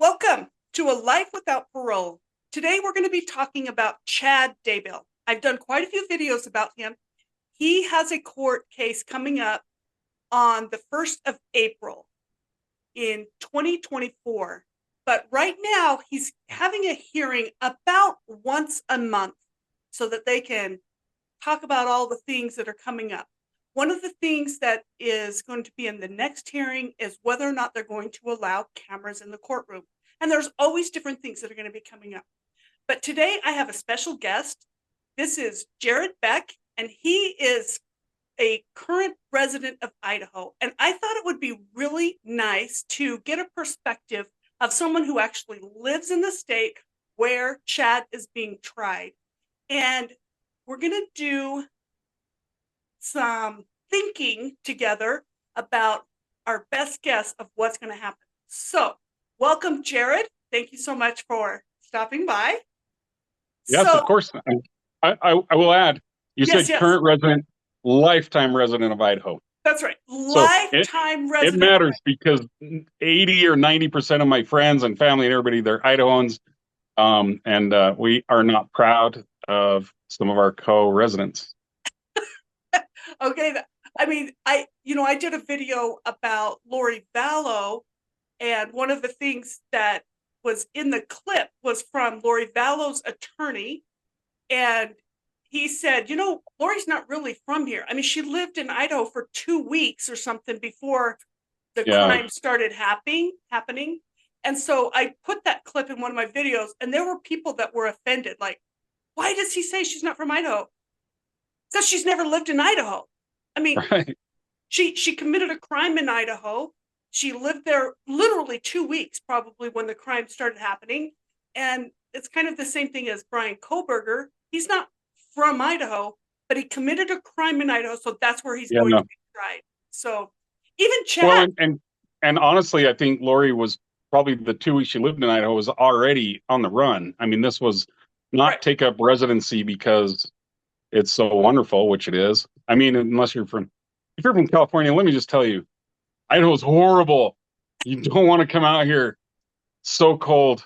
Welcome to A Life Without Parole. Today we're going to be talking about Chad Daybell. I've done quite a few videos about him. He has a court case coming up on the 1st of April in 2024. But right now he's having a hearing about once a month so that they can talk about all the things that are coming up. One of the things that is going to be in the next hearing is whether or not they're going to allow cameras in the courtroom. And there's always different things that are going to be coming up. But today I have a special guest. This is Jared Beck, and he is a current resident of Idaho. And I thought it would be really nice to get a perspective of someone who actually lives in the state where Chad is being tried. And we're going to do some thinking together about our best guess of what's going to happen. So, welcome, Jared. Thank you so much for stopping by. Yes, of course. I will add, you said current resident, lifetime resident of Idaho. That's right. Lifetime resident. It matters because 80 or 90% of my friends and family and everybody, they're Idahoans. And we are not proud of some of our co-residents. Okay. I mean, I did a video about Lori Vallow, and one of the things that was in the clip was from Lori Vallow's attorney. And he said, Lori's not really from here. I mean, she lived in Idaho for 2 weeks or something before the crime started happening. And so I put that clip in one of my videos, and there were people that were offended. Like, why does he say she's not from Idaho? Because she's never lived in Idaho. I mean, she committed a crime in Idaho. She lived there literally 2 weeks, probably, when the crime started happening. And it's kind of the same thing as Brian Koberger. He's not from Idaho, but he committed a crime in Idaho, so that's where he's going to be tried. So even Chad. Well, and honestly, I think Lori was probably the 2 weeks she lived in Idaho was already on the run. I mean, this was not take up residency because it's so wonderful, which it is. I mean, if you're from California, let me just tell you, Idaho's horrible. You don't want to come out here. So cold.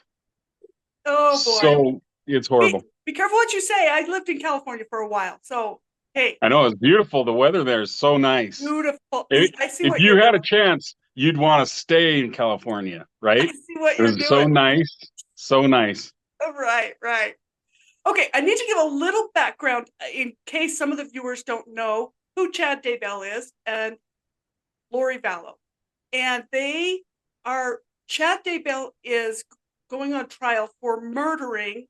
Oh boy. So it's horrible. Be careful what you say. I lived in California for a while. So, hey. I know, it's beautiful. The weather there is so nice. Beautiful. If you had a chance, you'd want to stay in California, right? I see what you're doing. So nice. So nice. Right. Okay, I need to give a little background in case some of the viewers don't know who Chad Daybell is and Lori Vallow. And Chad Daybell is going on trial for murdering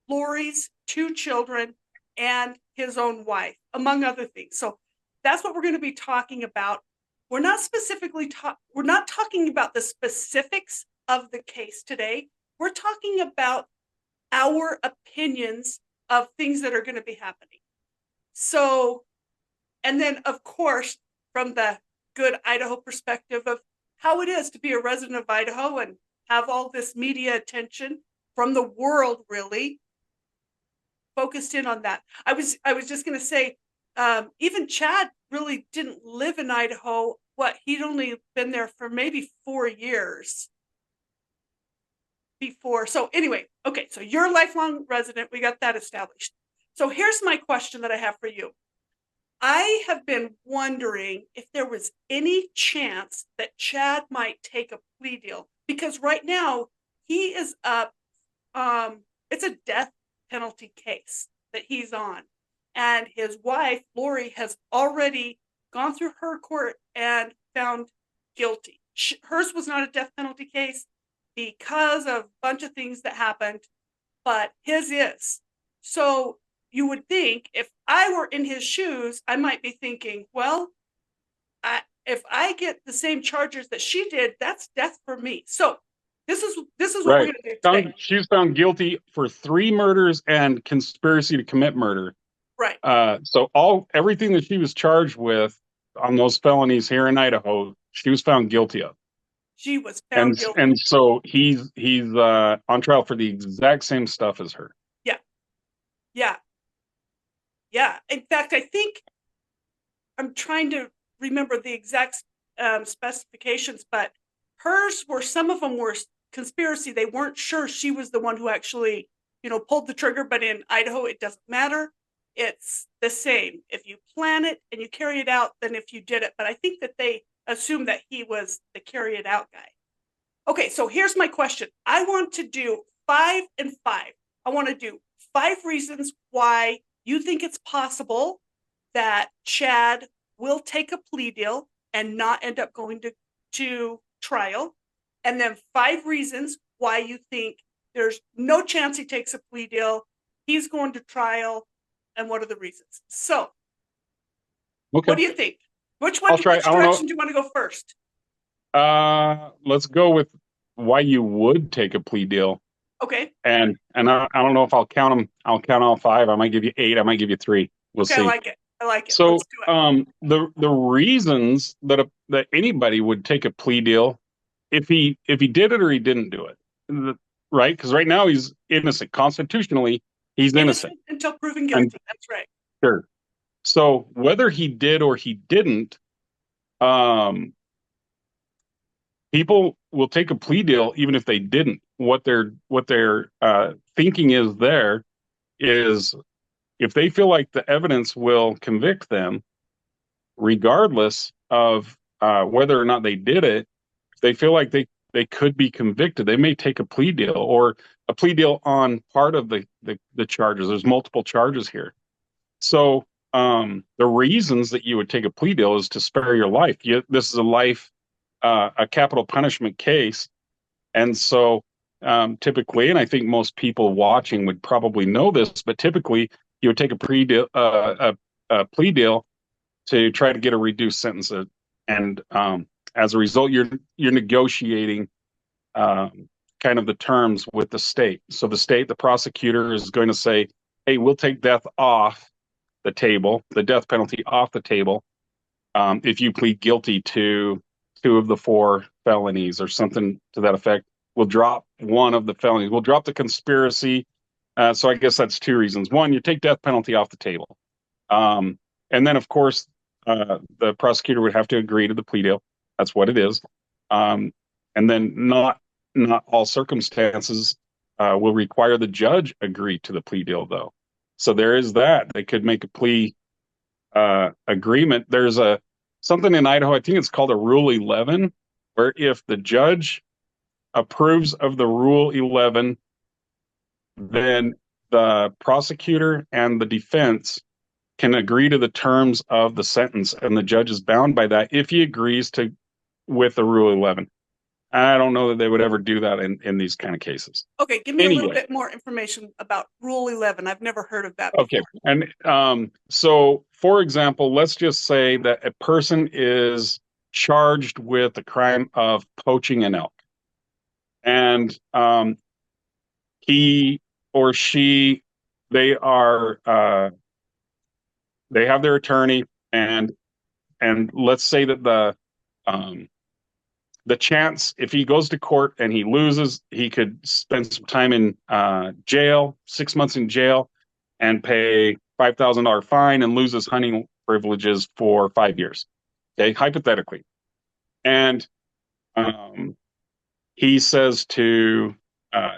Lori's 2 children and his own wife, among other things. So that's what we're going to be talking about. We're not talking about the specifics of the case today. We're talking about our opinions of things that are going to be happening. So, and then of course, from the good Idaho perspective of how it is to be a resident of Idaho and have all this media attention from the world, really focused in on that. I was just going to say, even Chad really didn't live in Idaho. He'd only been there for maybe 4 years before. So anyway, okay, so you're a lifelong resident. We got that established. So here's my question that I have for you. I have been wondering if there was any chance that Chad might take a plea deal, because right now he is up. It's a death penalty case that he's on, and his wife Lori has already gone through her court and found guilty. Hers was not a death penalty case because of a bunch of things that happened, but his is. So you would think if I were in his shoes, I might be thinking, well, if I get the same charges that she did, that's death for me. So this is what we're going to do today. She's found guilty for 3 murders and conspiracy to commit murder. Right. So everything that she was charged with on those felonies here in Idaho, she was found guilty of. She was found guilty. And so he's on trial for the exact same stuff as her. Yeah. In fact, I think I'm trying to remember the exact specifications, but hers were, some of them were conspiracy. They weren't sure she was the one who actually, pulled the trigger, but in Idaho, it doesn't matter. It's the same. If you plan it and you carry it out, than if you did it. But I think that they assumed that he was the carry it out guy. Okay, so here's my question. I want to do 5 and 5. I want to do 5 reasons why you think it's possible that Chad will take a plea deal and not end up going to trial. And then 5 reasons why you think there's no chance he takes a plea deal, he's going to trial, and what are the reasons? So, What do you think? Which direction do you want to go first? Let's go with why you would take a plea deal. Okay. And I don't know if I'll count them. I'll count all 5. I might give you 8. I might give you 3. We'll see. I like it. So, let's do it. The reasons that anybody would take a plea deal, if he did it or he didn't do it, right? Because right now he's innocent. Constitutionally, he's innocent until proven guilty. That's right. Sure. So whether he did or he didn't, people will take a plea deal even if they didn't. What they're thinking is if they feel like the evidence will convict them, regardless of whether or not they did it, if they feel like they could be convicted, they may take a plea deal, or a plea deal on part of the charges. There's multiple charges here. So the reasons that you would take a plea deal is to spare your life. This is a capital punishment case. And so typically, and I think most people watching would probably know this, but typically you would take a plea deal to try to get a reduced sentence. And as a result, you're negotiating kind of the terms with the state. So the prosecutor is going to say, hey, we'll take death off the table, the death penalty off the table, if you plead guilty to 2 of the 4 felonies or something to that effect. We'll drop 1 of the felonies. We'll drop the conspiracy. So I guess that's 2 reasons. 1, you take death penalty off the table. And then, of course, the prosecutor would have to agree to the plea deal. That's what it is. And then not all circumstances will require the judge agree to the plea deal, though. So there is that. They could make a plea agreement. There's something in Idaho, I think it's called a Rule 11, where if the judge approves of the Rule 11, then the prosecutor and the defense can agree to the terms of the sentence, and the judge is bound by that if he agrees with the Rule 11. I don't know that they would ever do that in these kind of cases. Okay, give me a little bit more information about Rule 11. I've never heard of that before. Okay, and so, for example, let's just say that a person is charged with the crime of poaching an elk, and he or she, they have their attorney, and let's say that the chance, if he goes to court and he loses, he could spend some time in jail, 6 months in jail, and pay $5,000 fine and lose his hunting privileges for 5 years. Okay, hypothetically. And he says to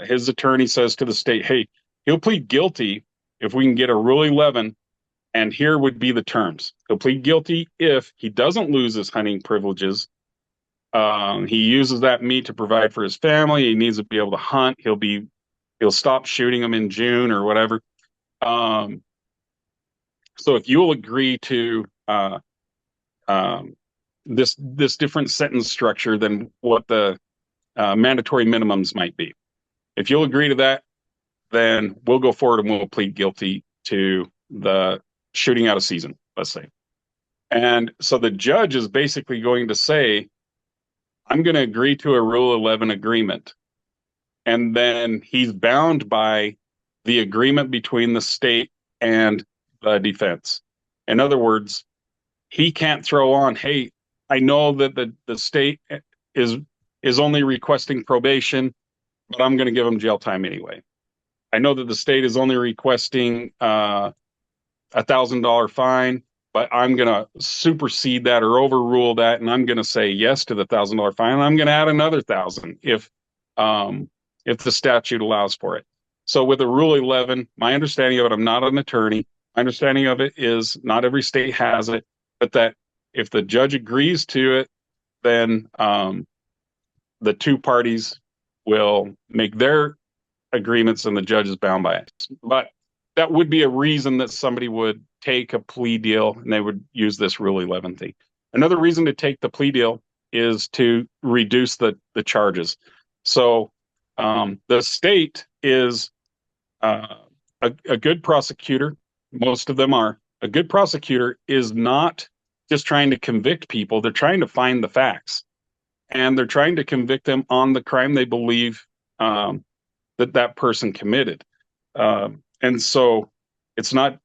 his attorney says to the state, hey, he'll plead guilty if we can get a Rule 11, and here would be the terms. He'll plead guilty if he doesn't lose his hunting privileges. He uses that meat to provide for his family. He needs to be able to hunt. He'll stop shooting them in June or whatever. So if you will agree to this different sentence structure than what the mandatory minimums might be, if you'll agree to that, then we'll go forward and we'll plead guilty to the shooting out of season, let's say. And so the judge is basically going to say, I'm going to agree to a Rule 11 agreement. And then he's bound by the agreement between the state and the defense. In other words, he can't throw on, hey, I know that the state is only requesting probation, but I'm going to give him jail time anyway. I know that the state is only requesting $1,000 fine, but I'm going to supersede that or overrule that, and I'm going to say yes to the $1,000 fine, and I'm going to add another $1,000 if the statute allows for it. So with a Rule 11, my understanding of it, I'm not an attorney. My understanding of it is not every state has it, but that if the judge agrees to it, then the two parties will make their agreements and the judge is bound by it. But that would be a reason that somebody would take a plea deal and they would use this Rule 11 thing. Another reason to take the plea deal is to reduce the charges. So the state is a good prosecutor. Most of them are. A good prosecutor is not just trying to convict people. They're trying to find the facts. And they're trying to convict them on the crime they believe that person committed. And so it's not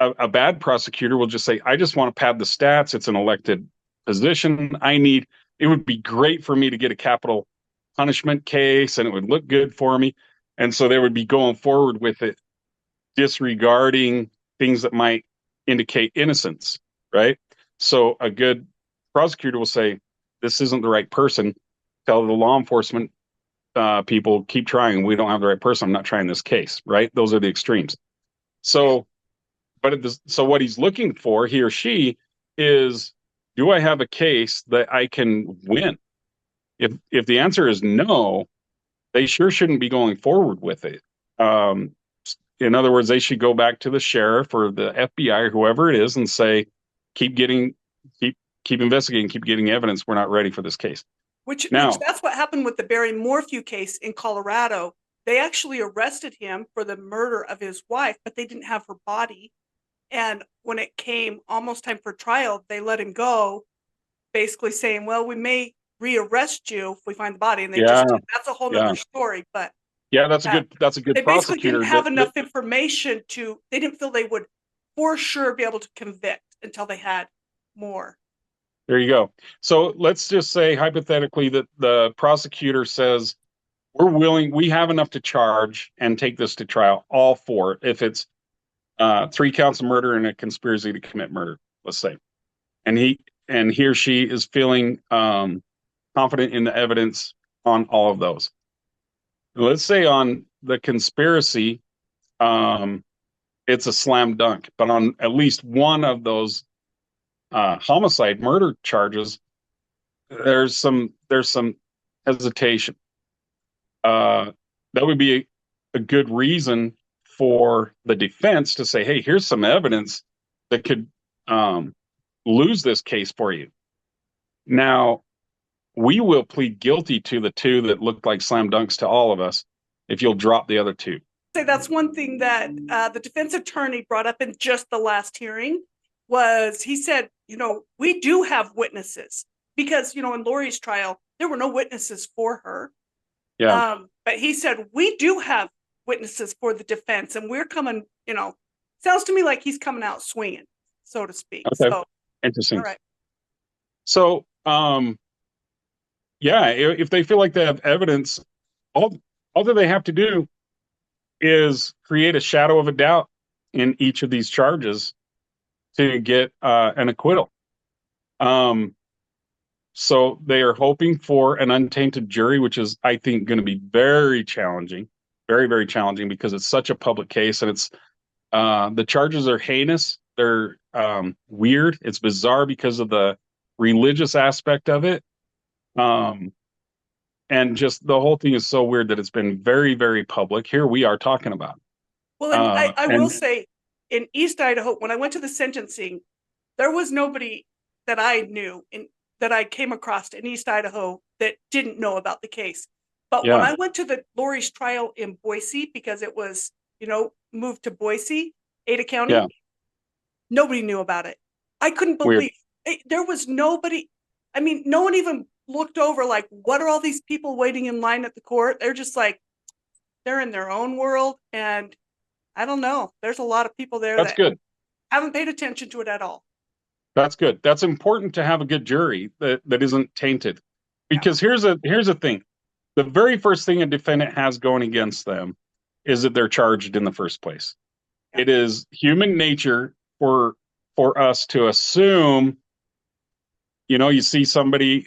a bad prosecutor will just say, I just want to pad the stats. It's an elected position. It would be great for me to get a capital punishment case and it would look good for me. And so they would be going forward with it, disregarding things that might indicate innocence, right? So a good prosecutor will say, this isn't the right person. Tell the law enforcement people, keep trying. We don't have the right person. I'm not trying this case, right? Those are the extremes. So, so what he's looking for, he or she, is, do I have a case that I can win? If the answer is no, they sure shouldn't be going forward with it. In other words, they should go back to the sheriff or the FBI or whoever it is and say, keep investigating, keep getting evidence. We're not ready for this case. Which that's what happened with the Barry Morphew case in Colorado. They actually arrested him for the murder of his wife, but they didn't have her body. And when it came almost time for trial, they let him go, basically saying, well, we may rearrest you if we find the body. And they just did. That's a whole nother story. But yeah, that's a good they basically didn't have enough information they didn't feel they would for sure be able to convict until they had more. There you go. So let's just say hypothetically that the prosecutor says, we have enough to charge and take this to trial, all four, if it's 3 counts of murder and a conspiracy to commit murder, let's say. And he or she is feeling confident in the evidence on all of those. Let's say on the conspiracy, it's a slam dunk, but on at least one of those homicide murder charges, there's some hesitation. That would be a good reason for the defense to say, hey, here's some evidence that could lose this case for you. Now, we will plead guilty to the 2 that look like slam dunks to all of us if you'll drop the other 2. That's one thing that the defense attorney brought up in just the last hearing was he said, we do have witnesses because, in Lori's trial, there were no witnesses for her. Yeah. But he said, we do have witnesses for the defense and we're coming, sounds to me like he's coming out swinging, so to speak. Okay. So, interesting. All right. So, yeah, if they feel like they have evidence, all that they have to do is create a shadow of a doubt in each of these charges to get an acquittal. So they are hoping for an untainted jury, which is, I think, going to be very challenging, very, very challenging because it's such a public case and it's the charges are heinous. They're weird. It's bizarre because of the religious aspect of it. And just the whole thing is so weird that it's been very, very public. Here we are talking about. Well, and I will say in East Idaho, when I went to the sentencing, there was nobody that I knew that I came across in East Idaho that didn't know about the case. But when I went to the Lori's trial in Boise, because it was, moved to Boise, Ada County, nobody knew about it. I couldn't believe there was nobody. I mean, no one even looked over like, what are all these people waiting in line at the court? They're just like, they're in their own world. And I don't know. There's a lot of people there that good. Haven't paid attention to it at all. That's good. That's important to have a good jury that isn't tainted. Because here's the thing. The very first thing a defendant has going against them is that they're charged in the first place. It is human nature for us to assume, you see somebody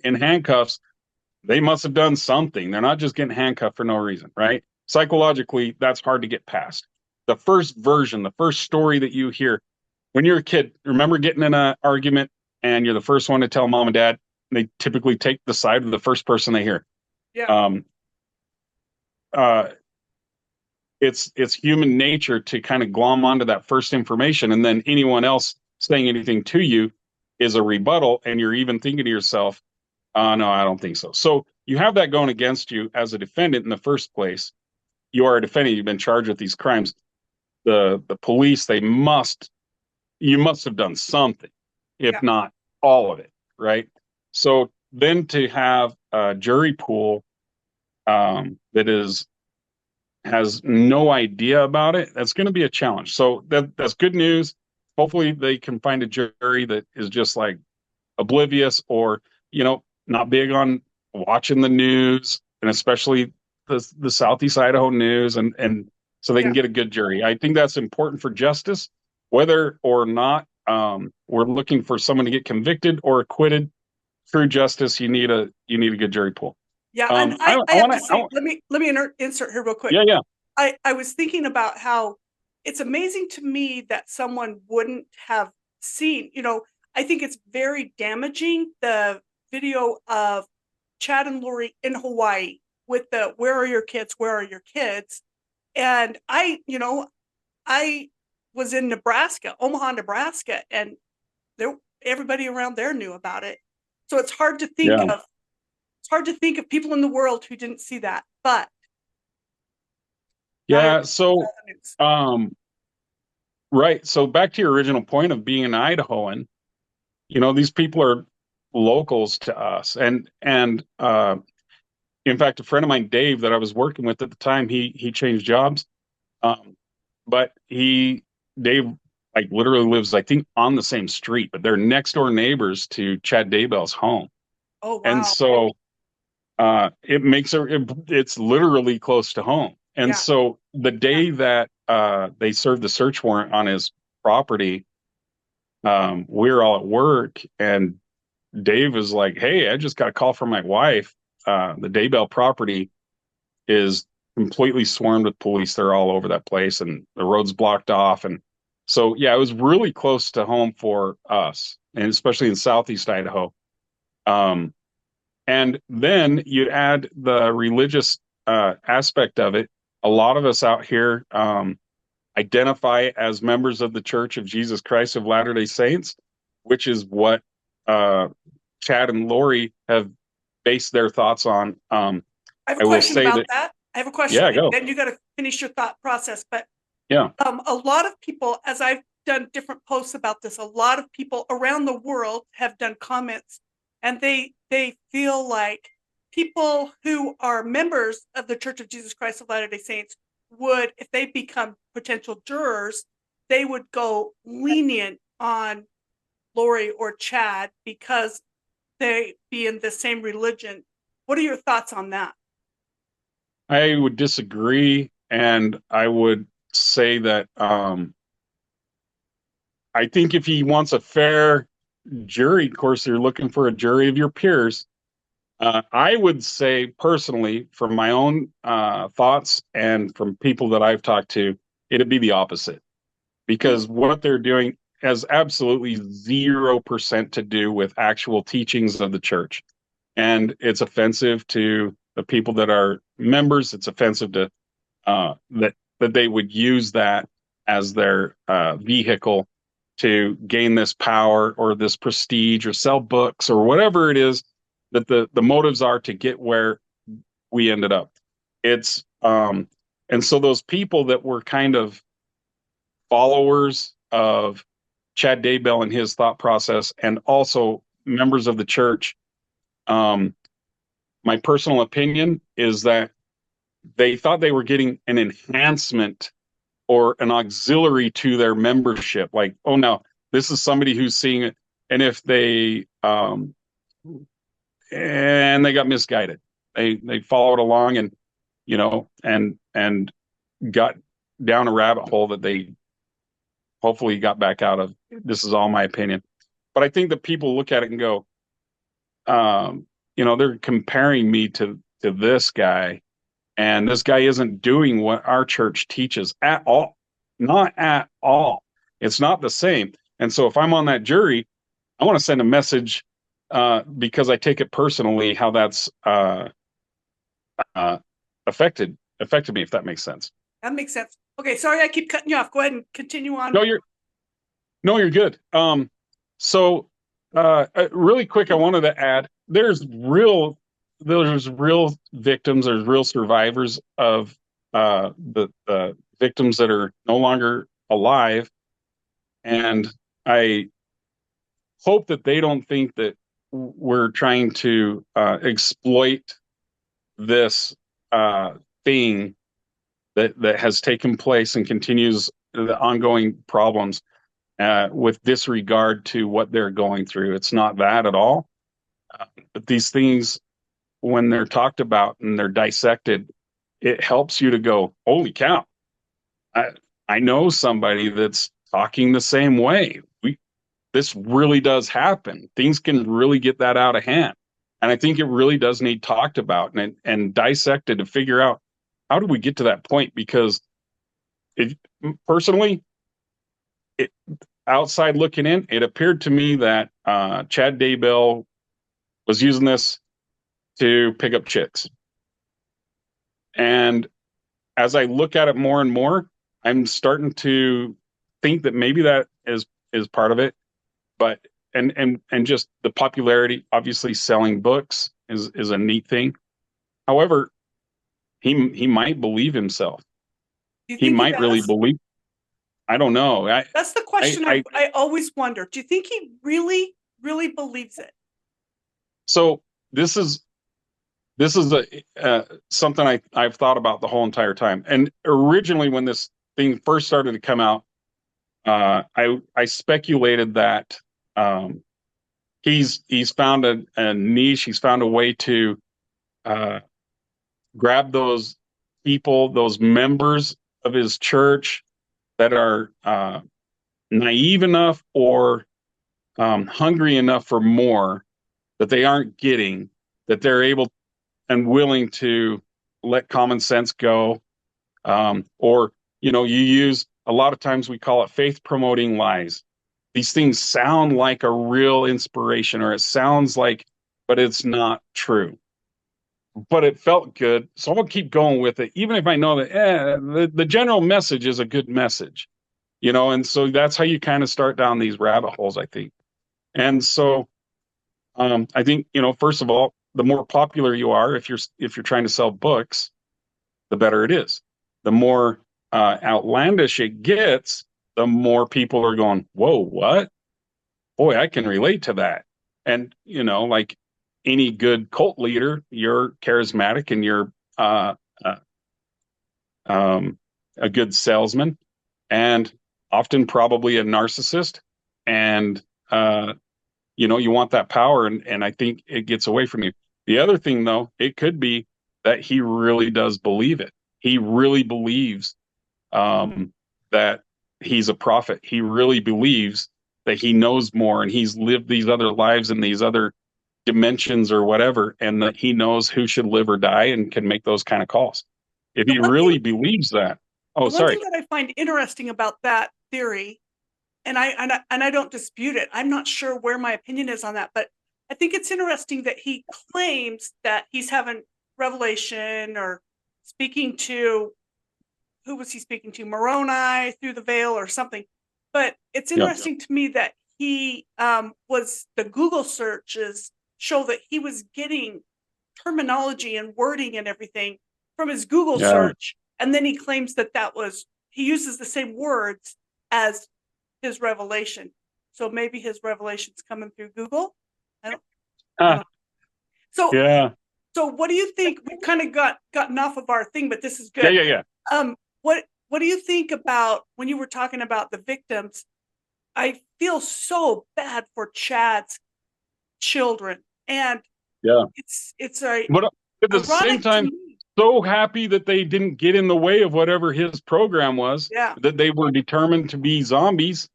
in handcuffs, they must have done something. They're not just getting handcuffed for no reason, right? Psychologically, that's hard to get past. The first version, the first story that you hear when you're a kid, remember getting in an argument and you're the first one to tell mom and dad, and they typically take the side of the first person they hear. Yeah. Uh, it's human nature to kind of glom onto that first information, and then anyone else saying anything to you is a rebuttal, and you're even thinking to yourself, no, I don't think so. So you have that going against you as a defendant in the first place. You are a defendant. You've been charged with these crimes. The police, you must have done something, if not all of it, right? So then to have a jury pool that has no idea about it, that's going to be a challenge. So that's good news. Hopefully they can find a jury that is just like oblivious, or not big on watching the news, and especially the Southeast Idaho news, and so they can get a good jury. I think that's important for justice, whether or not we're looking for someone to get convicted or acquitted. True justice, you need a good jury pool. Yeah, and I have to say, let me insert here real quick. Yeah. I was thinking about how it's amazing to me that someone wouldn't have seen, I think it's very damaging, the video of Chad and Lori in Hawaii with the "Where are your kids? Where are your kids?" And I was in Nebraska, Omaha, Nebraska, and everybody around there knew about it. So it's hard to think of. It's hard to think of people in the world who didn't see that, but so right. So back to your original point of being an Idahoan, these people are locals to us, and in fact, a friend of mine, Dave, that I was working with at the time, he changed jobs, but Dave like literally lives, I think, on the same street, but they're next door neighbors to Chad Daybell's home. Oh, wow. And so it makes it's literally close to home. And so the day that they served the search warrant on his property, we were all at work, and Dave was like, "Hey, I just got a call from my wife. The Daybell property is completely swarmed with police. They're all over that place, and the road's blocked off." And so, it was really close to home for us, and especially in Southeast Idaho. And then you add the religious aspect of it. A lot of us out here identify as members of the Church of Jesus Christ of Latter-day Saints, which is what Chad and Lori have based their thoughts on. I have a question about that. I have a question. Yeah, go. Then you got to finish your thought process. But yeah, a lot of people, as I've done different posts about this, a lot of people around the world have done comments, and they feel like people who are members of the Church of Jesus Christ of Latter-day Saints would, if they become potential jurors, they would go lenient on Lori or Chad because they be in the same religion. What are your thoughts on that? I would disagree, and I would say that I think if he wants a fair jury, of course, you're looking for a jury of your peers. I would say personally, from my own thoughts and from people that I've talked to, it'd be the opposite, because what they're doing has absolutely 0% to do with actual teachings of the church. And it's offensive to the people that are members. It's offensive to that they would use that as their vehicle to gain this power or this prestige or sell books or whatever it is that the motives are to get where we ended up. It's and so those people that were kind of followers of Chad Daybell and his thought process, and also members of the church, my personal opinion is that they thought they were getting an enhancement or an auxiliary to their membership. Like, oh, no, this is somebody who's seeing it. And if they and they got misguided, they followed along and and got down a rabbit hole that they hopefully got back out of. This is all my opinion, but I think that people look at it and go, they're comparing me to this guy, and this guy isn't doing what our church teaches at all. Not at all. It's not the same. And so if I'm on that jury, I want to send a message because I take it personally how that's affected me, if that makes sense. That makes sense. Okay, sorry, I keep cutting you off. Go ahead and continue on. No, you're good. So really quick, I wanted to add there's real victims, there's real survivors of the victims that are no longer alive, and I hope that they don't think that we're trying to exploit this thing that has taken place and continues the ongoing problems with disregard to what they're going through. It's not that at all. But these things, when they're talked about and they're dissected, it helps you to go, holy cow, I know somebody that's talking the same way. This really does happen. Things can really get that out of hand. And I think it really does need talked about and dissected to figure out how do we get to that point? Because personally, outside looking in, it appeared to me that Chad Daybell was using this to pick up chicks. And as I look at it more and more, I'm starting to think that maybe that is part of it. But and just the popularity, obviously selling books is a neat thing. However, he might believe himself. He might really believe. I don't know. That's the question I always wonder. Do you think he really, really believes it? So this is something I've thought about the whole entire time. And originally, when this thing first started to come out, I speculated that he's found a niche. He's found a way to grab those people, those members of his church that are naive enough or hungry enough for more that they aren't getting, that they're able and willing to let common sense go. Or, you use, a lot of times we call it faith promoting lies. These things sound like a real inspiration, or it sounds like, but it's not true. But it felt good, so I'll keep going with it, even if I know that the general message is a good message, and so that's how you kind of start down these rabbit holes, I think. And so I think, first of all, the more popular you are, if you're trying to sell books, the better it is. The more outlandish it gets, the more people are going, whoa, what? Boy, I can relate to that. And, like any good cult leader, you're charismatic and you're a good salesman, and often probably a narcissist. And, you want that power, and I think it gets away from you. The other thing, though, it could be that he really does believe it. He really believes that he's a prophet. He really believes that he knows more, and he's lived these other lives in these other dimensions or whatever, and that he knows who should live or die and can make those kind of calls. If he really believes that. Oh, sorry. One thing that I find interesting about that theory, and I don't dispute it, I'm not sure where my opinion is on that, but I think it's interesting that he claims that he's having revelation or speaking to, who was he speaking to? Moroni through the veil or something. But it's interesting to me that he was, the Google searches show that he was getting terminology and wording and everything from his Google search. And then he claims that he uses the same words as his revelation. So maybe his revelation's coming through Google. I don't know. So what do you think? We've kind of gotten off of our thing, but this is good. Yeah. What do you think about when you were talking about the victims? I feel so bad for Chad's children, and it's but at the same time, so happy that they didn't get in the way of whatever his program was. That they were determined to be zombies.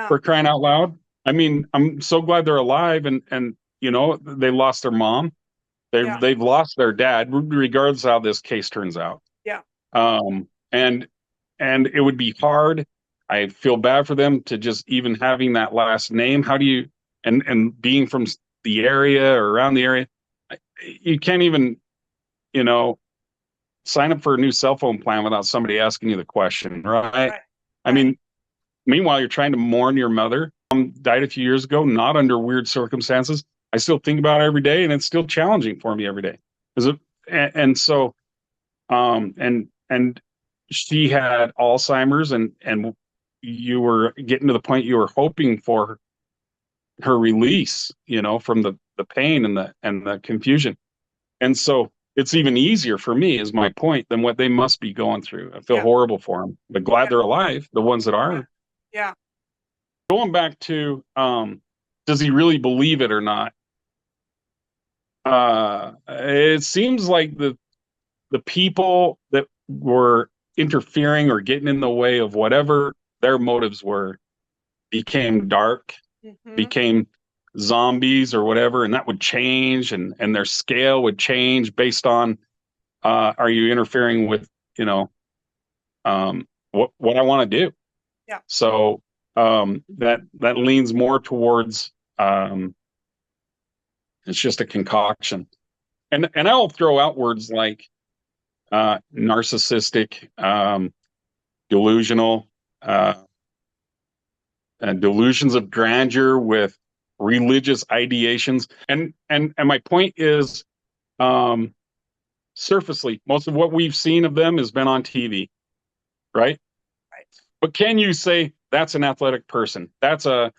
For crying out loud. I mean, I'm so glad they're alive, and they lost their mom. They've lost their dad, regardless of how this case turns out. Yeah. Um, and it would be hard. I feel bad for them to just even having that last name. How do you and being from the area or around the area, you can't even, you know, sign up for a new cell phone plan without somebody asking you the question, right? Right. I mean, meanwhile, you're trying to mourn your mother. Died a few years ago, not under weird circumstances. I still think about it every day, and it's still challenging for me every day. Is it? And so, and she had Alzheimer's, and you were getting to the point you were hoping for her release, you know, from the pain and the confusion. And so it's even easier for me, is my point, than what they must be going through. I feel horrible for them, but glad they're alive, the ones that are. Yeah. Going back to, does he really believe it or not? It seems like the people that were interfering or getting in the way of whatever their motives were became dark, became zombies or whatever, and that would change, and their scale would change based on, are you interfering with, you know, what I want to do? Yeah. So that leans more towards, it's just a concoction, and I'll throw out words like narcissistic, delusional, delusions of grandeur with religious ideations, and my point is, surfacely, most of what we've seen of them has been on TV, right? Right. But can you say that's an athletic person? That's a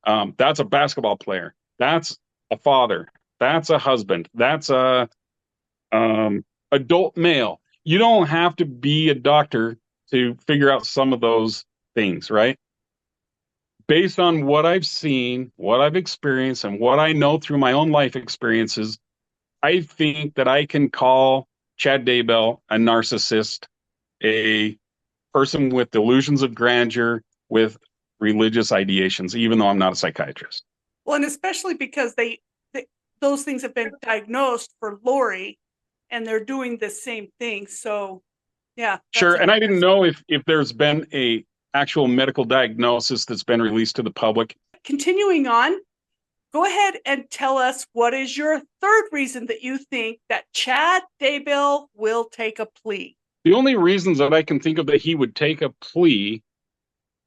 basketball player. That's a father. That's a husband. That's a adult male. You don't have to be a doctor to figure out some of those things, right? Based on what I've seen, what I've experienced, and what I know through my own life experiences, I think that I can call Chad Daybell a narcissist, a person with delusions of grandeur, with religious ideations, even though I'm not a psychiatrist. Well, and especially because those things have been diagnosed for Lori, and they're doing the same thing. So, yeah. Sure. And I didn't know if there's been a actual medical diagnosis that's been released to the public. Continuing on, go ahead and tell us, what is your third reason that you think that Chad Daybell will take a plea? The only reasons that I can think of that he would take a plea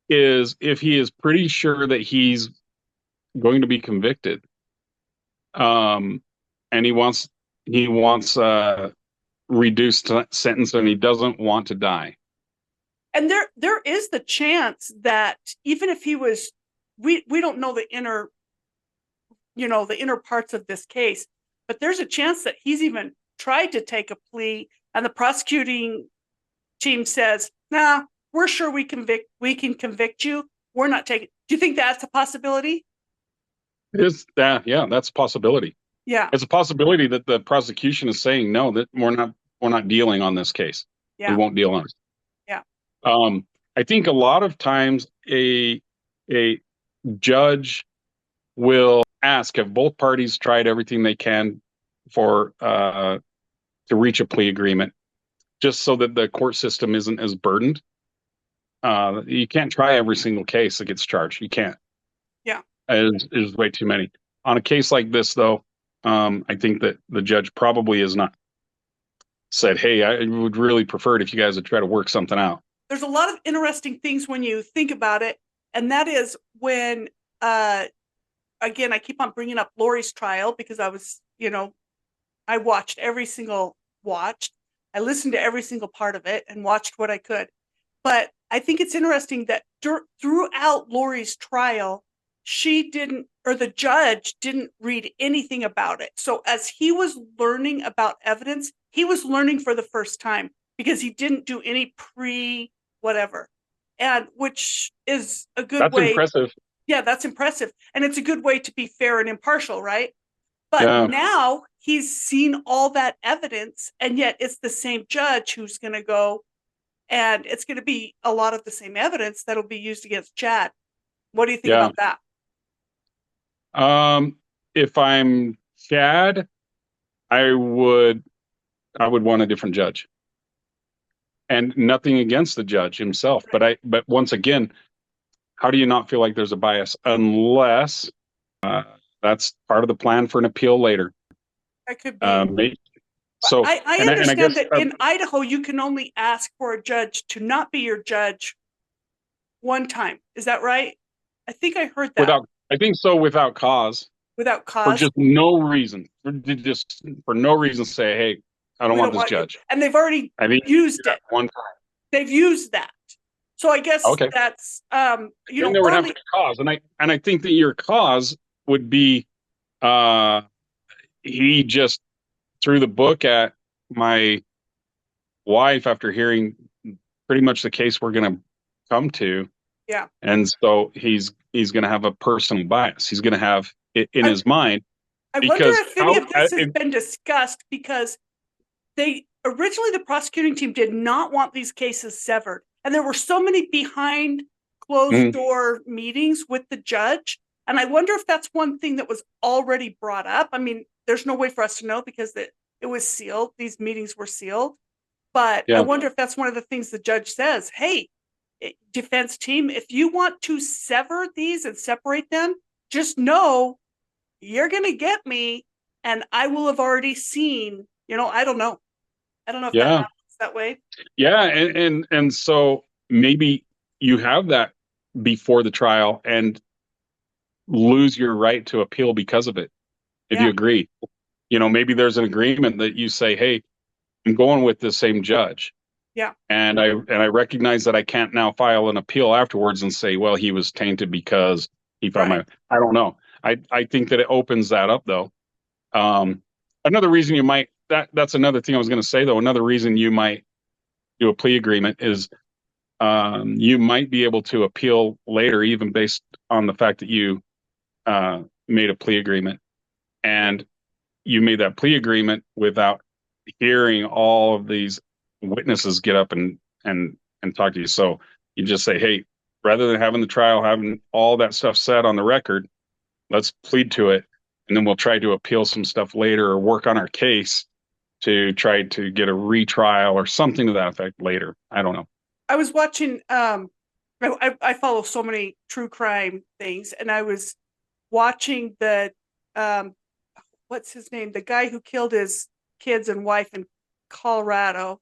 is if he is pretty sure that he's going to be convicted. And he wants reduced sentence, and he doesn't want to die. And there is the chance that even if he was, we don't know the inner parts of this case, but there's a chance that he's even tried to take a plea, and the prosecuting team says, "Nah, we're sure we can convict you. We're not taking." Do you think that's a possibility? Is that, yeah, that's a possibility. Yeah, it's a possibility that the prosecution is saying, no, that we're not dealing on this case. Yeah. We won't deal on it. Yeah. I think a lot of times a judge will ask, have both parties tried everything they can for to reach a plea agreement, just so that the court system isn't as burdened. You can't try every single case that gets charged. You can't. Yeah. There's way too many. On a case like this, though, I think that the judge probably has not said, hey, I would really prefer it if you guys would try to work something out. There's a lot of interesting things when you think about it, and that is when, again, I keep on bringing up Lori's trial because I was, I watched I listened to every single part of it and watched what I could. But I think it's interesting that throughout Lori's trial, the judge didn't read anything about it. So as he was learning about evidence, he was learning for the first time because he didn't do any whatever, and which is a good way. That's impressive. Yeah, that's impressive. And it's a good way to be fair and impartial, right? But now he's seen all that evidence, and yet it's the same judge who's going to go, and it's going to be a lot of the same evidence that'll be used against Chad. What do you think about that? If I'm Chad, I would want a different judge. And nothing against the judge himself, but once again, how do you not feel like there's a bias unless that's part of the plan for an appeal later? That could be. So, I and I understand guess that in Idaho, you can only ask for a judge to not be your judge one time. Is that right? I think I heard that. I think so, without cause. Without For cause. just no reason. For no reason say, hey, I don't want this judge. And they've already used it. One time. They've used that. So I guess that's you know, there would have to be cause. And I think that your cause would be he just threw the book at my wife after hearing pretty much the case we're going to come to. Yeah. And so he's going to have a personal bias. He's going to have it in his mind. I wonder if any of this has been discussed, because originally the prosecuting team did not want these cases severed. And there were so many behind closed door meetings with the judge. And I wonder if that's one thing that was already brought up. I mean, there's no way for us to know because it was sealed. These meetings were sealed. But I wonder if that's one of the things the judge says. Hey, defense team, if you want to sever these and separate them, just know you're going to get me, and I will have already seen, I don't know. I don't know if that happens that way. Yeah. And so maybe you have that before the trial and lose your right to appeal because of it. If you agree, maybe there's an agreement that you say, hey, I'm going with the same judge. Yeah. And I recognize that I can't now file an appeal afterwards and say, well, he was tainted because he found I don't know. I think that it opens that up, though. Another reason you might, that's another thing I was going to say, though. Another reason you might do a plea agreement is you might be able to appeal later, even based on the fact that you made a plea agreement. And you made that plea agreement without hearing all of these witnesses get up and talk to you. So you just say, hey, rather than having the trial, having all that stuff said on the record, let's plead to it. And then we'll try to appeal some stuff later or work on our case to try to get a retrial or something to that effect later. I don't know. I was watching, I follow so many true crime things, and I was watching the, what's his name? The guy who killed his kids and wife in Colorado.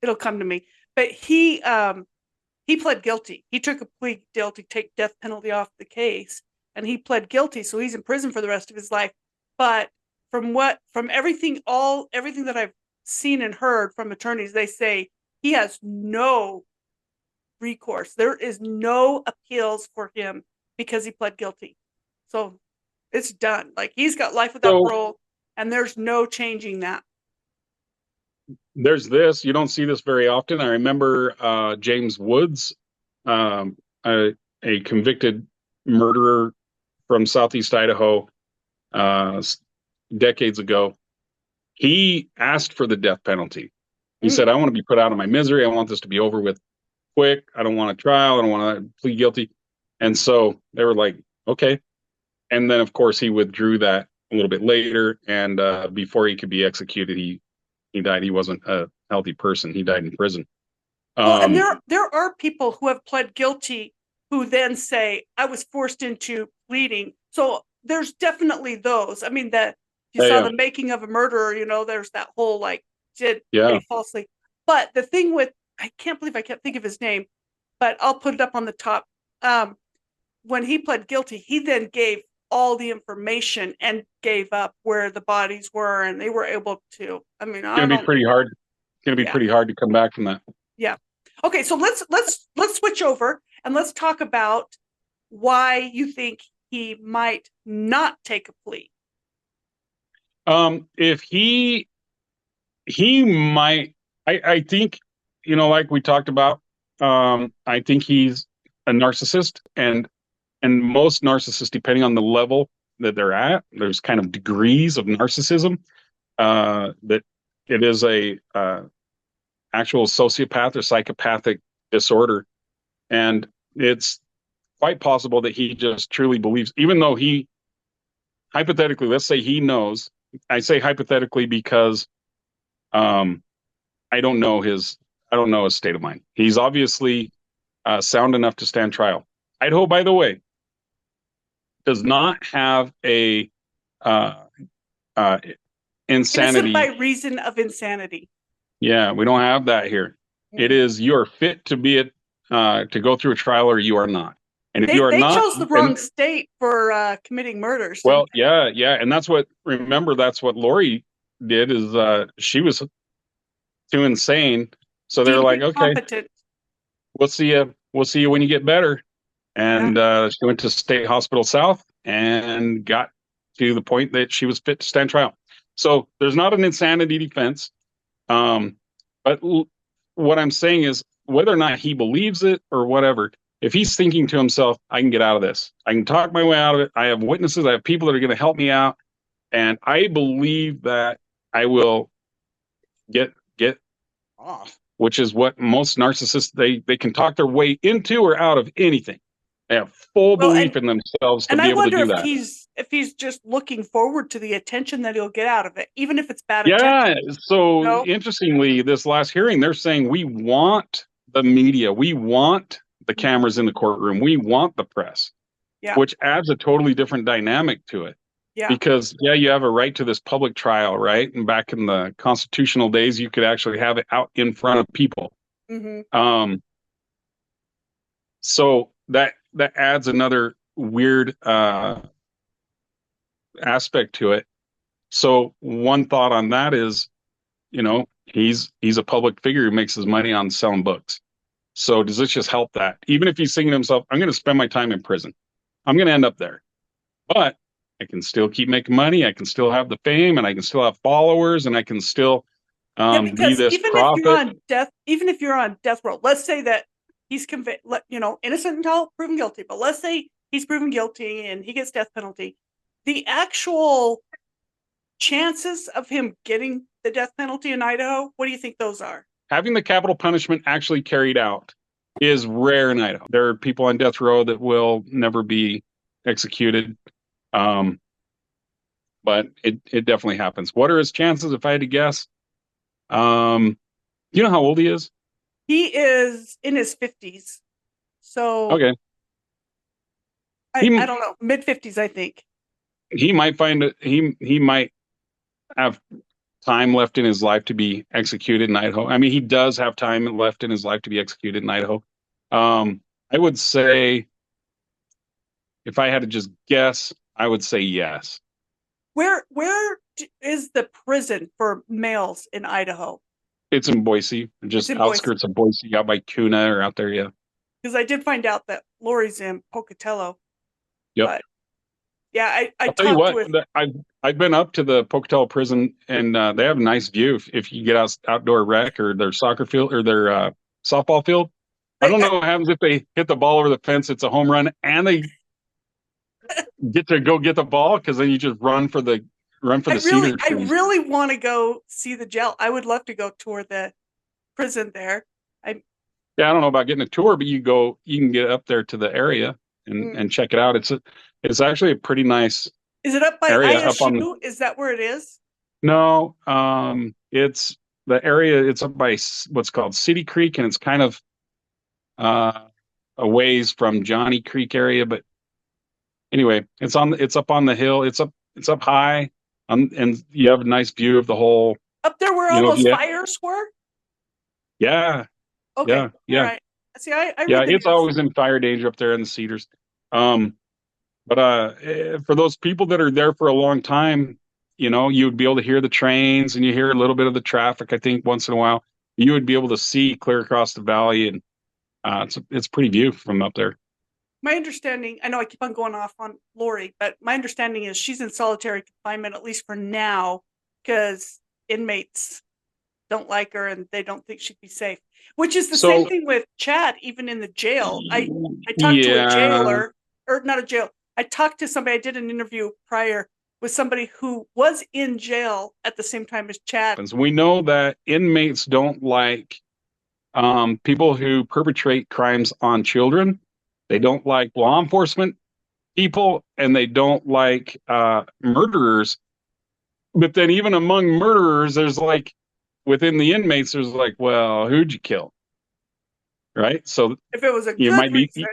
It'll come to me. But he pled guilty. He took a plea deal to take death penalty off the case, and he pled guilty. So he's in prison for the rest of his life. But from everything that I've seen and heard from attorneys, they say he has no recourse. There is no appeals for him because he pled guilty. So it's done. Like, he's got life without parole, and there's no changing that. There's this. You don't see this very often. I remember James Woods, a convicted murderer from Southeast Idaho, decades ago. He asked for the death penalty. He said, I want to be put out of my misery. I want this to be over with quick. I don't want a trial. I don't want to plead guilty. And so they were like, okay. And then, of course, he withdrew that a little bit later. And before he could be executed, he died. He wasn't a healthy person. He died in prison. Well, and there are people who have pled guilty who then say, I was forced into pleading. So there's definitely those. I mean, that you saw the making of a murderer, there's that whole did falsely. But the thing with, I can't believe I can't think of his name, but I'll put it up on the top. When he pled guilty, he then gave all the information and gave up where the bodies were, and they were able to. I mean, it's gonna be pretty hard. It's gonna be pretty hard to come back from that. Yeah. Okay, so let's switch over and let's talk about why you think he might not take a plea. If he might, I think, like we talked about, I think he's a narcissist, and most narcissists, depending on the level that they're at, there's kind of degrees of narcissism, that it is a actual sociopath or psychopathic disorder. And it's quite possible that he just truly believes, even though he, hypothetically, let's say he knows I say hypothetically because I don't know his state of mind. He's obviously sound enough to stand trial. Idaho, by the way, does not have a uh, Innocent by insanity. reason of insanity. Yeah, we don't have that here. It is you are fit to be to go through a trial or you are not. And if you are They not, chose the wrong state for committing murders. well, yeah, and that's what. Remember, that's what Lori did. Is she was too insane, so they're Deemed like, okay, incompetent. we'll see you. We'll see you when you get better. And she went to State Hospital South and got to the point that she was fit to stand trial. So there's not an insanity defense. But what I'm saying is whether or not he believes it or whatever, if he's thinking to himself, I can get out of this. I can talk my way out of it. I have witnesses. I have people that are going to help me out. And I believe that I will get off, which is what most narcissists, they can talk their way into or out of anything. They have full belief in themselves to be able to do that. If he's just looking forward to the attention that he'll get out of it, even if it's bad attention. Yeah. So interestingly, this last hearing, they're saying we want the media, we want the cameras in the courtroom, we want the press, which adds a totally different dynamic to it. Yeah. Because you have a right to this public trial, right? And back in the constitutional days, you could actually have it out in front of people. Mm-hmm. So that adds another weird aspect to it. So one thought on that is, he's a public figure who makes his money on selling books. So does this just help that? Even if he's thinking to himself, I'm going to spend my time in prison, I'm going to end up there, but I can still keep making money. I can still have the fame, and I can still have followers, and I can still be this prophet. Even if you're on death row, let's say that he's convicted, innocent until proven guilty, but let's say he's proven guilty and he gets death penalty. The actual chances of him getting the death penalty in Idaho, what do you think those are? Having the capital punishment actually carried out is rare in Idaho. There are people on death row that will never be executed. But it definitely happens. What are his chances if I had to guess? Do you know how old he is? He is in his 50s. So okay. I don't know, mid 50s, I think. He might find it. He might have time left in his life to be executed in Idaho. I mean, he does have time left in his life to be executed in Idaho. I would say, if I had to just guess, I would say yes. Where is the prison for males in Idaho? It's in Boise, just outskirts of Boise, out by Kuna or out there, yeah. Because I did find out that Lori's in Pocatello. Yep. But yeah, I'll tell you what, I've been up to the Pocatello prison, and they have a nice view if you get outdoor rec or their soccer field or their softball field. I don't know what happens if they hit the ball over the fence. It's a home run, and they get to go get the ball, because then you just run for the cedar trees. I really want to go see the jail. I would love to go tour the prison there. I don't know about getting a tour, but you can get up there to the area and check it out. It's actually a pretty nice. Is it up by ISU? Is that where it is? No, it's the area. It's up by what's called City Creek, and it's kind of a ways from Johnny Creek area. But anyway, it's up on the hill. It's up high, and you have a nice view of the whole. Up there where all those fires were? Yeah. Okay. Yeah. All right. See, it's always in fire danger up there in the cedars. But for those people that are there for a long time, you would be able to hear the trains, and you hear a little bit of the traffic. I think once in a while you would be able to see clear across the valley, and it's a pretty view from up there. My understanding, I know I keep on going off on Lori, but my understanding is she's in solitary confinement, at least for now, because inmates don't like her and they don't think she'd be safe. Which is the same thing with Chad, even in the jail. I talked to a jailer, or not a jail. I talked to somebody, I did an interview prior with somebody who was in jail at the same time as Chad. We know that inmates don't like people who perpetrate crimes on children. They don't like law enforcement people, and they don't like murderers but then even among murderers, there's like within the inmates, there's like, well, who'd you kill? Right. So if it was a you good might be, reason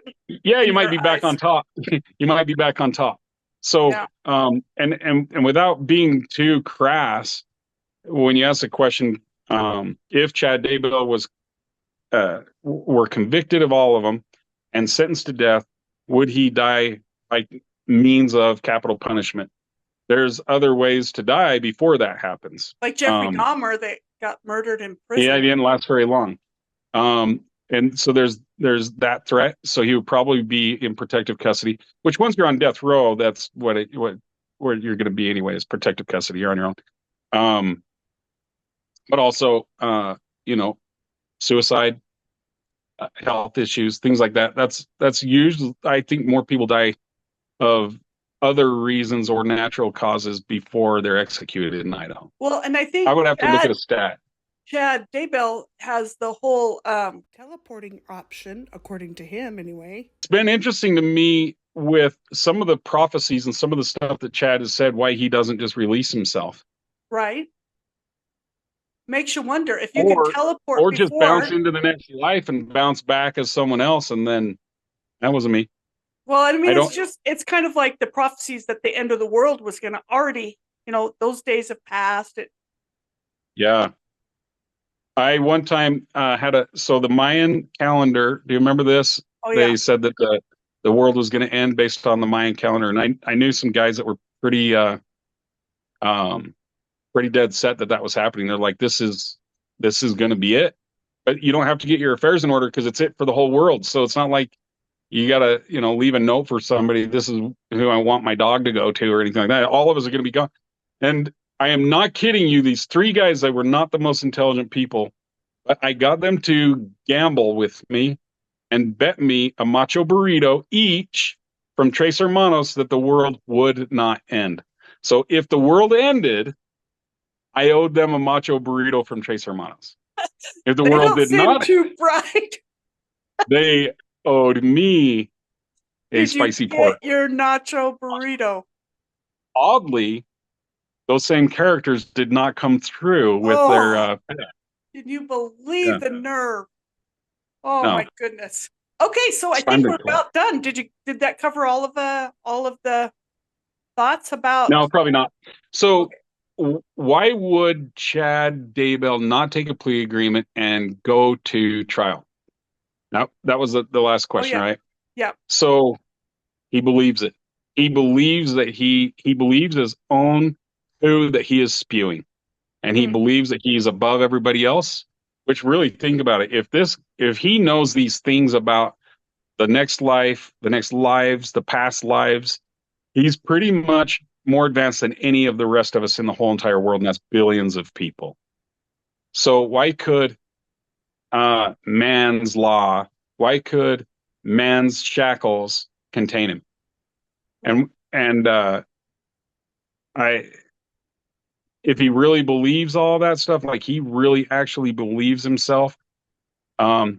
yeah, you in might your be back on eyes. top. You might be back on top. So, Yeah. and without being too crass, when you ask the question, if Chad Daybell was, were convicted of all of them and sentenced to death, would he die by means of capital punishment? There's other ways to die before that happens. Like Jeffrey Dahmer that got murdered in Yeah, he prison. didn't last very long. And so there's that threat. So he would probably be in protective custody. Which once you're on death row, that's where you're going to be anyway, is protective custody. You're on your own. But also, you know, suicide, health issues, things like that. That's usually, I think more people die of other reasons or natural causes before they're executed in Idaho. Well, and I think I would have to look at a stat. Chad Daybell has the whole teleporting option, according to him anyway. It's been interesting to me with some of the prophecies and some of the stuff that Chad has said, why he doesn't just release himself. Right. Makes you wonder if you can teleport or just bounce before. into the next life and bounce back as someone else, and then that wasn't me. Well, I mean, I don't. it's kind of like the prophecies that the end of the world was going to already, those days have passed. Yeah. I one time so the Mayan calendar, do you remember this? Oh, They yeah. said that the world was going to end based on the Mayan calendar. And I knew some guys that were pretty dead set that was happening. They're like, this is going to be it. But you don't have to get your affairs in order because it's it for the whole world. So it's not like you got to, leave a note for somebody. This is who I want my dog to go to or anything like that. All of us are going to be gone. And I am not kidding you. These three guys that were not the most intelligent people, but I got them to gamble with me and bet me a macho burrito each from Tres Hermanos that the world would not end. So if the world ended, I owed them a macho burrito from Tres Hermanos. If the They world don't did seem not, too bright. they owed me a Did you spicy get pork. your nacho burrito? Oddly, those same characters did not come through with their. Can you believe Yeah. the nerve? Oh, No. my goodness. Okay, so I It's time think to we're collect. about done. Did that cover all of the thoughts about? No, probably not. So, why would Chad Daybell not take a plea agreement and go to trial? Now, that was the last question, yeah. right? Yeah. So he believes it. He believes that he believes his own poo that he is spewing, and he believes that he's above everybody else. Which, really, think about it. If he knows these things about the next life, the next lives, the past lives, he's pretty much more advanced than any of the rest of us in the whole entire world, and that's billions of people. So why could man's law, why could man's shackles contain him? And I, if he really believes all that stuff, like he really actually believes himself,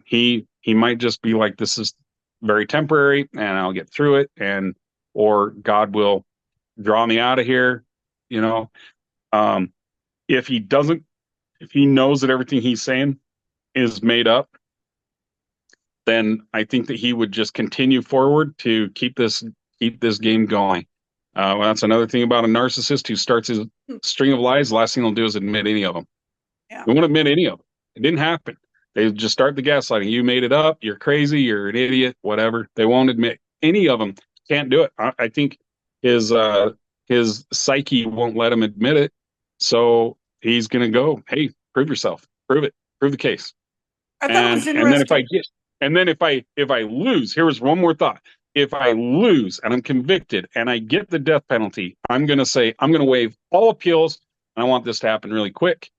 he might just be like, this is very temporary, and I'll get through it, or God will draw me out of here, you know. If he doesn't, if he knows that everything he's saying is made up, then I think that he would just continue forward to keep this game going. Well, that's another thing about a narcissist who starts his string of lies. The last thing they'll do is admit any of them. Yeah. They won't admit any of them. It didn't happen. They just start the gaslighting. You made it up. You're crazy. You're an idiot. Whatever. They won't admit any of them. Can't do it. I think his psyche won't let him admit it. So he's gonna go, hey, prove yourself. Prove it. Prove the case. I thought it was interesting. And then if I lose, here was one more thought. If I lose and I'm convicted and I get the death penalty, I'm going to say, I'm going to waive all appeals. And I want this to happen really quick.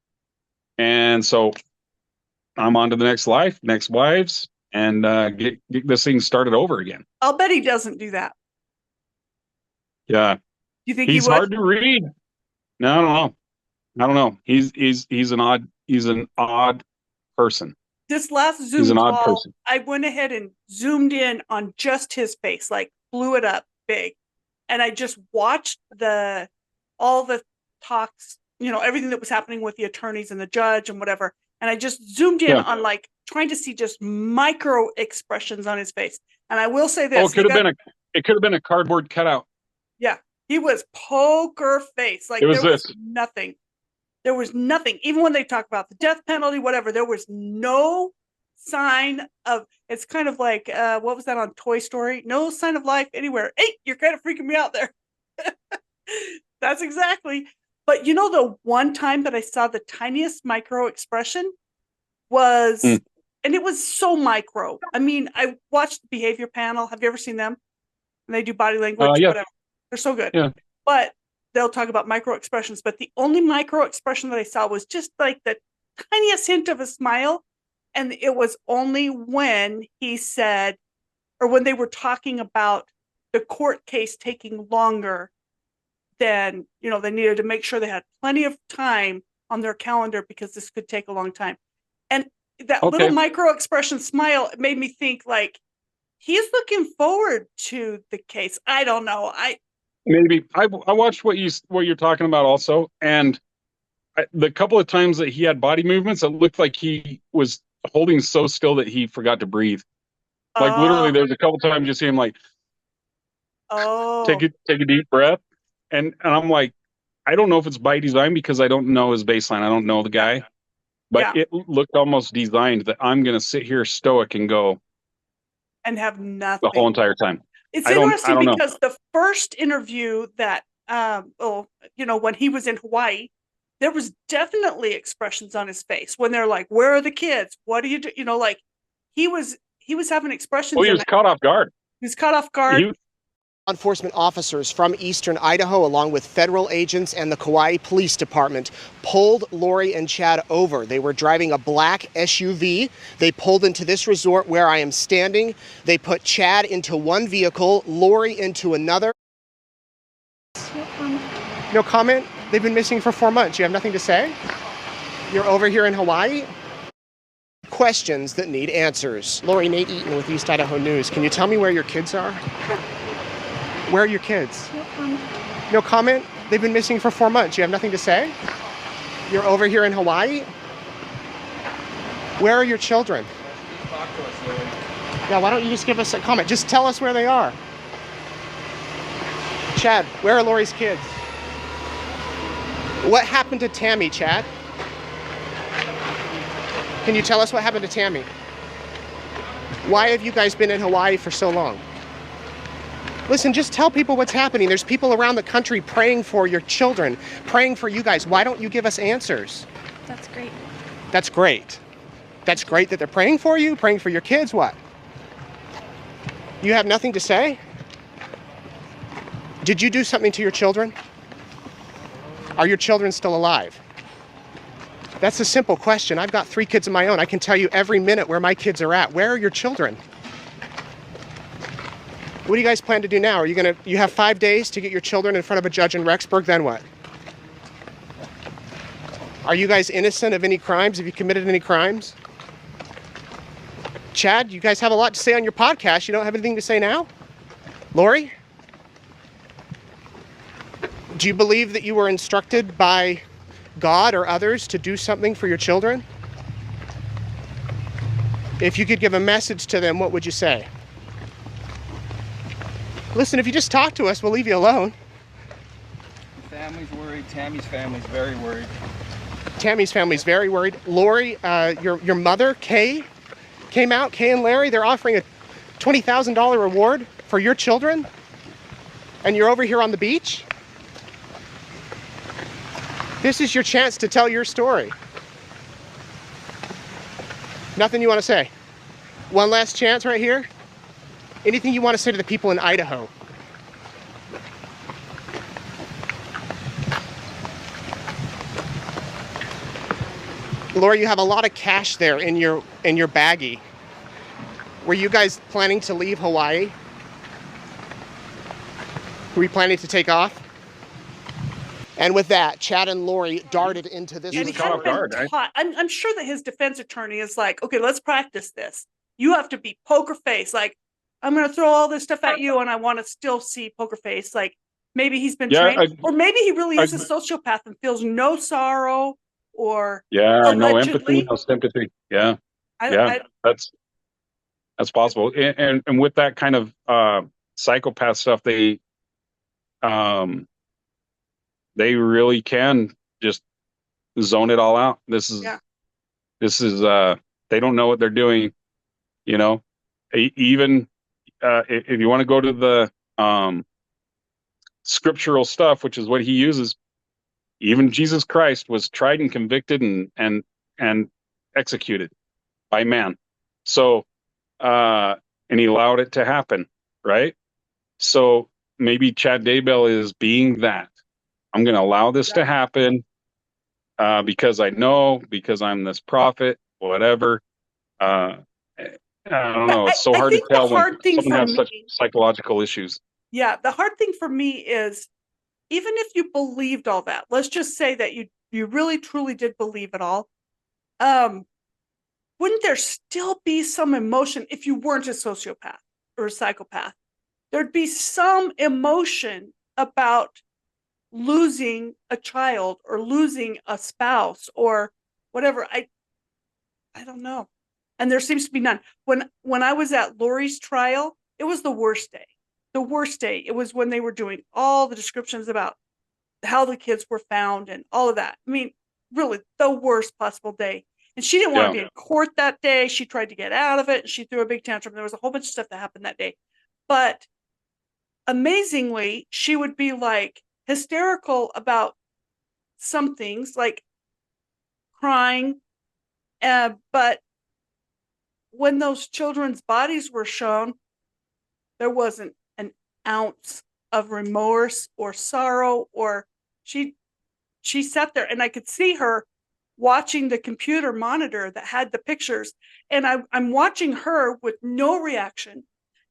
And so I'm on to the next life, next wives, and get this thing started over again. I'll bet he doesn't do that. Yeah. You think he's he would? hard to read? No, I don't know. He's an odd person. This last Zoom call, I went ahead and zoomed in on just his face, like blew it up big. And I just watched all the talks, everything that was happening with the attorneys and the judge and whatever. And I just zoomed in on like trying to see just micro expressions on his face. And I will say this. Oh, it could have been a cardboard cutout. Yeah. He was poker face. Like there was nothing. There was nothing. Even when they talk about the death penalty, whatever, there was no sign of, it's kind of like, what was that on Toy Story? No sign of life anywhere. Hey, you're kind of freaking me out there. That's exactly. But the one time that I saw the tiniest micro expression was, and it was so micro. I mean, I watched the Behavior Panel. Have you ever seen them? And they do body language, whatever. They're so good. Yeah. But they'll talk about micro expressions. But the only micro expression that I saw was just like the tiniest hint of a smile. And it was only when he said, or when they were talking about the court case taking longer than, they needed to make sure they had plenty of time on their calendar because this could take a long time. And that little micro expression smile made me think like, he's looking forward to the case. I don't know. I watched what you're talking about also. And the couple of times that he had body movements, it looked like he was holding so still that he forgot to breathe. Like literally there's a couple times you see him like, take a deep breath. And I'm like, I don't know if it's by design because I don't know his baseline. I don't know the guy, but it looked almost designed that I'm going to sit here stoic and go and have nothing the whole entire time. It's interesting because the first interview that, when he was in Hawaii, there was definitely expressions on his face when they're like, where are the kids? What do you do? Like he was having expressions. Oh, he was caught off guard. He was caught off guard. Enforcement officers from eastern Idaho, along with federal agents and the Kauai Police Department, pulled Lori and Chad over. They were driving a black SUV. They pulled into this resort where I am standing. They put Chad into one vehicle, Lori into another. No comment? They've been missing for 4 months. You have nothing to say? You're over here in Hawaii? Questions that need answers. Lori, Nate Eaton with East Idaho News. Can you tell me where your kids are? Where are your kids? No comment. No comment? They've been missing for 4 months. You have nothing to say? You're over here in Hawaii? Where are your children? Talk to us, Lily. Yeah, why don't you just give us a comment? Just tell us where they are. Chad, where are Lori's kids? What happened to Tammy, Chad? Can you tell us what happened to Tammy? Why have you guys been in Hawaii for so long? Listen, just tell people what's happening. There's people around the country praying for your children, praying for you guys. Why don't you give us answers? That's great. That's great. That's great that they're praying for you, praying for your kids. What? You have nothing to say? Did you do something to your children? Are your children still alive? That's a simple question. I've got 3 kids of my own. I can tell you every minute where my kids are at. Where are your children? What do you guys plan to do now? Are you have 5 days to get your children in front of a judge in Rexburg, then what? Are you guys innocent of any crimes? Have you committed any crimes? Chad, you guys have a lot to say on your podcast. You don't have anything to say now? Lori? Do you believe that you were instructed by God or others to do something for your children? If you could give a message to them, what would you say? Listen, if you just talk to us, we'll leave you alone. The family's worried. Tammy's family's very worried. Tammy's family's very worried. Lori, your mother, Kay, came out. Kay and Larry, they're offering a $20,000 reward for your children. And you're over here on the beach? This is your chance to tell your story. Nothing you want to say? One last chance right here? Anything you want to say to the people in Idaho? Laura, you have a lot of cash there in your baggie. Were you guys planning to leave Hawaii? Were you planning to take off? And with that, Chad and Lori darted into this. And he hadn't been taught. I'm sure that his defense attorney is like, okay, let's practice this. You have to be poker face. Like, I'm going to throw all this stuff at you and I want to still see poker face. Like, Maybe he's been Yeah, trained, or maybe he really is a I- sociopath and feels no sorrow, or yeah, no empathy, allegedly. no sympathy. Yeah, I, yeah, I that's possible. And with that kind of psychopath stuff, um they really can just zone it all out. yeah. This is they don't know what they're doing, you know. Even if you want to go to the scriptural stuff, which is what he uses, even Jesus Christ was tried and convicted and executed by man. So and he allowed it to happen, right? So maybe Chad Daybell is being that. I'm going to allow this to happen because I know, because I'm this prophet, whatever. Uh, I don't But know. It's so I hard to think the tell when hard thing someone for has such me, psychological issues. yeah, the hard thing for me is, even if you believed all that, let's just say that you really truly did believe it all. Wouldn't there still be some emotion if you weren't a sociopath or a psychopath? There'd be some emotion about losing a child or losing a spouse or whatever. I don't know. And there seems to be none. When I was at Lori's trial, it was the worst day. The worst day. It was when they were doing all the descriptions about how the kids were found and all of that. I mean, really the worst possible day. And she didn't want to be in court that day. She tried to get out of it and she threw a big tantrum. There was a whole bunch of stuff that happened that day. But amazingly, she would be like hysterical about some things, like crying. But when those children's bodies were shown, there wasn't an ounce of remorse or sorrow, or she sat there and I could see her watching the computer monitor that had the pictures, and I'm watching her with no reaction,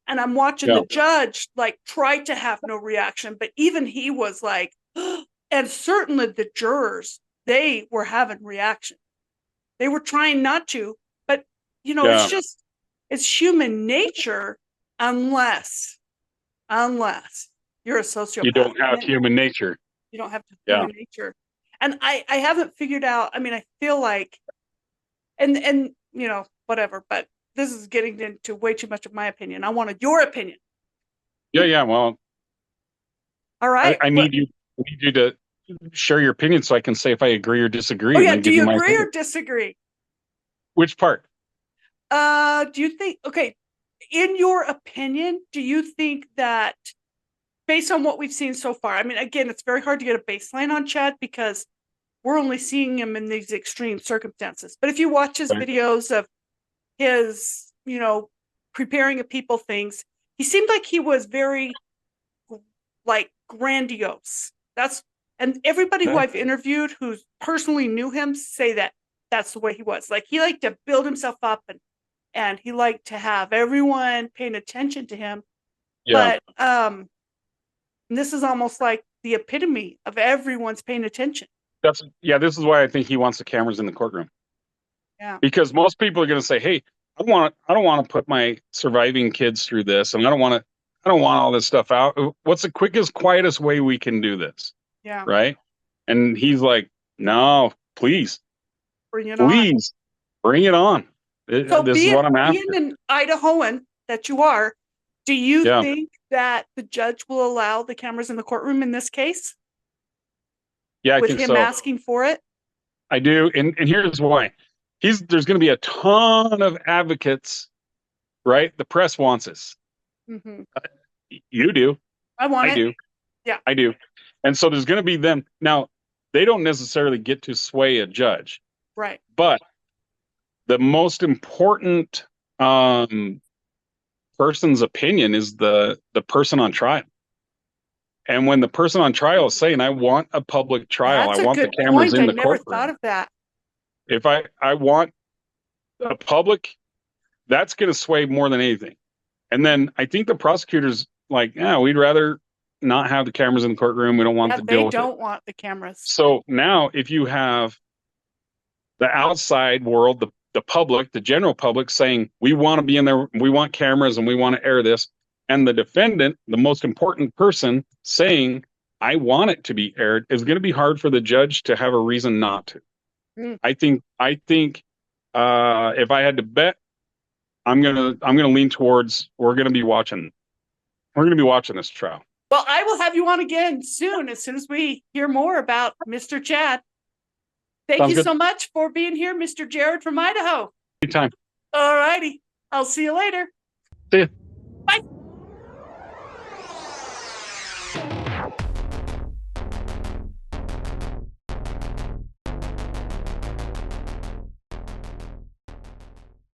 and I'm watching the judge like try to have no reaction, but even he was like, and certainly the jurors, they were having reaction. They were trying not to, but it's human nature, unless you're a sociopath. You don't have human nature. You don't have human nature. And I haven't figured out, I mean, I feel like, and whatever, but this is getting into way too much of my opinion. I wanted your opinion. Yeah. Well, all right. I need you to share your opinion so I can say if I agree or disagree. Oh, and yeah. then Do give you my agree opinion. or disagree? Which part? Do you think, okay, in your opinion, do you think that based on what we've seen so far, I mean, again, it's very hard to get a baseline on Chad because we're only seeing him in these extreme circumstances. But if you watch his videos of his, preparing of people things, he seemed like he was very like grandiose. And everybody who I've interviewed who personally knew him say that that's the way he was. Like, he liked to build himself up and he liked to have everyone paying attention to him. Yeah. But this is almost like the epitome of everyone's paying attention. This is why I think he wants the cameras in the courtroom. Yeah. Because most people are going to say, "Hey, I don't want to put my surviving kids through this, and I don't want all this stuff out. What's the quickest, quietest way we can do this?" Yeah. Right? And he's like, "No, please, bring it on. So This is what I'm after." Being an Idahoan that you are, do you think that the judge will allow the cameras in the courtroom in this case? Yeah, I with think him so. asking for it? I do, and here's why. There's going to be a ton of advocates, right? The press wants us. Mm-hmm. You do. I do. Yeah, I do. And so there's going to be them. Now, they don't necessarily get to sway a judge. Right. But the most important person's opinion is the person on trial. And when the person on trial is saying, "I want a public trial, that's I want the good cameras point. in the I never courtroom." thought of that. If I want a public, that's going to sway more than anything. And then I think the prosecutors like, we'd rather not have the cameras in the courtroom. We don't want to deal with it. They don't want the cameras. So now if you have the outside world, the public, the general public saying, "We want to be in there, we want cameras and we want to air this," and the defendant, the most important person, saying, I want it to be aired. It's going to be hard for the judge to have a reason not to. Mm. I think if I had to bet, I'm gonna lean towards we're gonna be watching this trial. Well, I will have you on again soon, as soon as we hear more about Mr. Chad. Thank Sounds you good. so much for being here, Mr. Jared from Idaho. Anytime. All righty. I'll see you later. See ya.